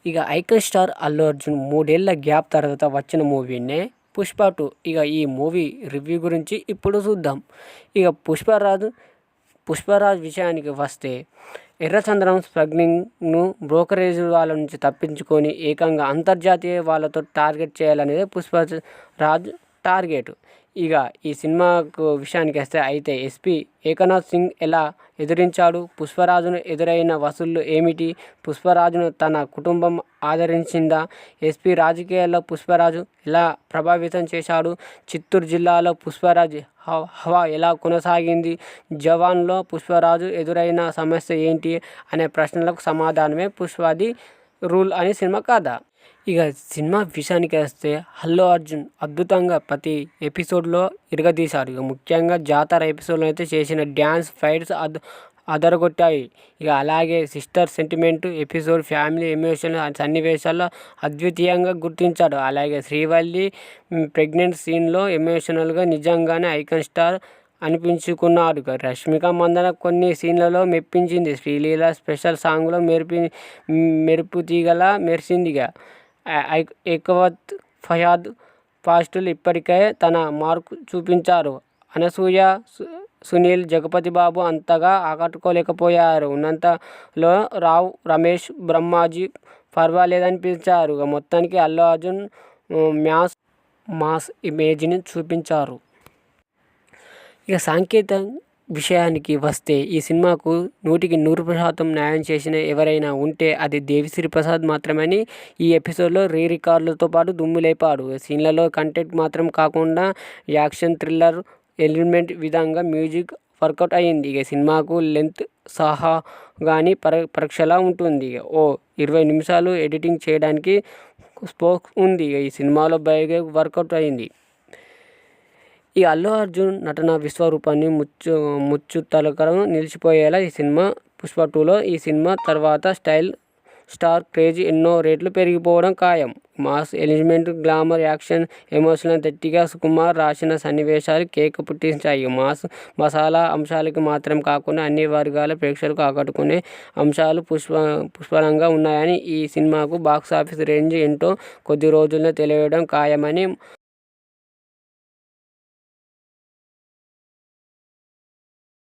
ఇక icon star Allu Arjun 3 ఏళ్ల gap తర్వాత వచ్చిన మూవీనే 'పుష్ప 2'. ఇక ఈ మూవీ రివ్యూ గురించి ఇప్పుడు చూద్దాం. ఇక పుష్పరాజ్ విషయానికి వస్తే, ఎర్రచందనం స్మగ్లింగ్ను బ్రోకరేజ్ వాళ్ళ నుంచి తప్పించుకొని ఏకంగా అంతర్జాతీయ వాళ్ళతో టార్గెట్ చేయాలనేదే పుష్పరాజ్ టార్గెట్. ఇక ఈ సినిమాకు విషయానికి వస్తే అయితే ఎస్పీ ఏకనాథ్ సింగ్ ఎలా ఎదిరించాడు, పుష్పరాజును ఎదురైన వసూళ్లు ఏమిటి, పుష్పరాజును తన కుటుంబం ఆదరించిందా, ఎస్పీ రాజకీయాల్లో పుష్పరాజు ఎలా ప్రభావితం చేశాడు, చిత్తూరు జిల్లాలో పుష్పరాజ్ హవా ఎలా కొనసాగింది, జవాన్లో పుష్పరాజు ఎదురైన సమస్య ఏంటి అనే ప్రశ్నలకు సమాధానమే 'పుష్ప ది రూల్' అని సినిమా కథ. ఇక సినిమా విషయానికి వస్తే అల్లు అర్జున్ అద్భుతంగా ప్రతి ఎపిసోడ్లో ఇరగదీశాడు. ఇక ముఖ్యంగా జాతర ఎపిసోడ్లో అయితే చేసిన డ్యాన్స్ ఫైట్స్ అదరగొట్టాయి. ఇక అలాగే sister sentiment episode family emotional సన్నివేశాల్లో అద్వితీయంగా గుర్తించాడు. అలాగే శ్రీవల్లి ప్రెగ్నెంట్ సీన్లో ఎమోషనల్గా నిజంగానే ఐకాన్ స్టార్ అనిపించుకున్నాడు. రష్మిక మందన కొన్ని సీన్లలో మెప్పించింది. శ్రీలీల స్పెషల్ సాంగ్లో మెరుపుతీగలా మెరిసిందిగా. ఎకవత్ ఫయాద్ పాస్టులు ఇప్పటికే తన మార్కు చూపించారు. అనసూయ, సునీల్, జగపతి బాబు అంతగా ఆకట్టుకోలేకపోయారు. ఉన్నంతలో రావు రమేష్, బ్రహ్మాజీ పర్వాలేదనిపించారు. మొత్తానికి అల్లు అర్జున్ మాస్ ఇమేజ్ని చూపించారు. ఇక సాంకేతిక విషయానికి వస్తే, ఈ సినిమాకు 100% న్యాయం చేసిన ఎవరైనా ఉంటే అది దేవిశ్రీ ప్రసాద్ మాత్రమని ఈ ఎపిసోడ్లో రికార్డులతో పాటు దుమ్ము లేపాడు. సీన్లలో కంటెంట్ మాత్రం కాకుండా యాక్షన్, థ్రిల్లర్ ఎలిమెంట్ విధంగా మ్యూజిక్ వర్కౌట్ అయ్యింది. ఇక సినిమాకు లెంత్ సహగాని పరీక్షలా ఉంటుంది. ఓ 20 నిమిషాలు ఎడిటింగ్ చేయడానికి స్కోప్ ఉంది. ఈ సినిమాలో బాగా వర్కౌట్ అయ్యింది. ఈ అల్లు అర్జున్ నటన విశ్వరూపాన్ని ముచ్చుతలకరం నిలిచిపోయేలా ఈ సినిమా 'పుష్ప2'లో ఈ సినిమా తర్వాత స్టార్ క్రేజ్ ఎన్నో రెట్లు పెరిగిపోవడం ఖాయం. Mass element, glamour, action, emotional థ్రిల్లర్గా సుకుమార్ రాసిన సన్నివేశాలు కేక పుట్టించాయి. మాస్ మసాలా అంశాలకి మాత్రం కాకుండా అన్ని వర్గాల ప్రేక్షకులకు ఆకట్టుకునే అంశాలు పుష్కలంగా ఉన్నాయని, ఈ సినిమాకు బాక్సాఫీస్ రేంజ్ ఏంటో కొద్ది రోజుల్లో తెలియడం ఖాయమని